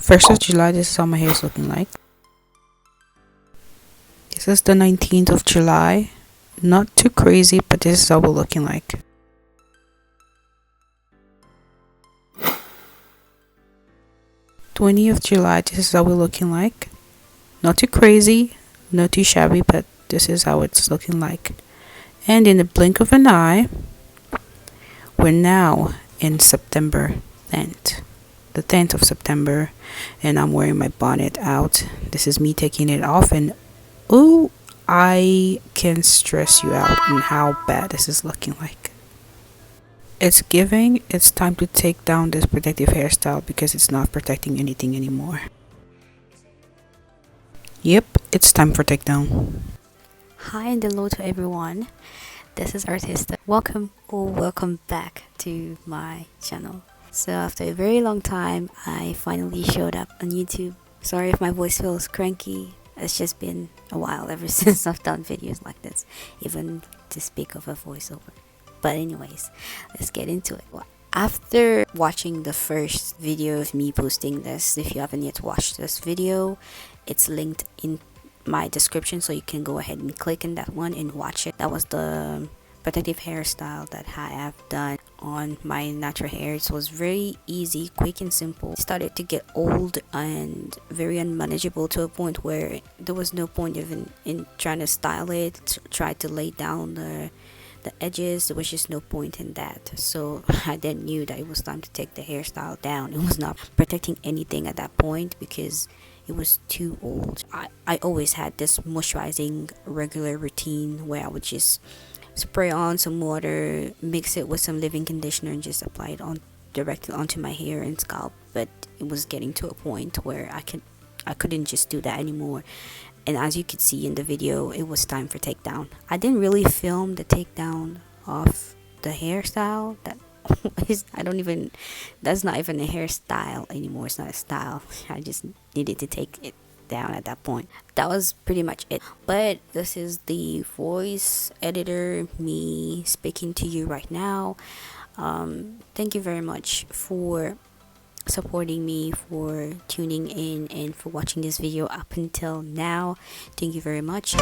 1st of July, this is how my hair is looking like. This is the 19th of July. Not too crazy, but this is how we're looking like. th of July, this is how we're looking like. Not too crazy, not too shabby, but this is how it's looking like. And in the blink of an eye, we're now in September 10th. The 10th of September, and I'm wearing my bonnet out. This is me taking it off, and oh, I can stress you out on how bad this is looking like. It's giving, it's time to take down this protective hairstyle because it's not protecting anything anymore. Yep, it's time for takedown. Hi and hello to everyone. This is Arteester. Welcome back to my channel. So after a very long time, I finally showed up on YouTube. Sorry if my voice feels cranky. It's just been a while ever since I've done videos like this, even to speak of a voiceover. But anyways, let's get into it. After watching the first video of me posting this, if you haven't yet watched this video, it's linked in my description, so you can go ahead and click in that one and watch it. That was the protective hairstyle that I have done on my natural hair. It was very easy, quick and simple. It started to get old and very unmanageable to a point where there was no point even in trying to style it, try to lay down the edges. There was just no point in that. So I then knew that it was time to take the hairstyle down. It was not protecting anything at that point because it was too old. I always had this moisturizing regular routine where I would just spray on some water, mix it with some leave-in conditioner, and just apply it on directly onto my hair and scalp. But it was getting to a point where I couldn't just do that anymore. And as you could see in the video, it was time for takedown. I didn't really film the takedown of the hairstyle. That's not even a hairstyle anymore. It's not a style. I just needed to take it down at that point. That was pretty much it. But this is the voice editor, me speaking to you right now. Thank you very much for supporting me, for tuning in, and for watching this video up until now. Thank you very much.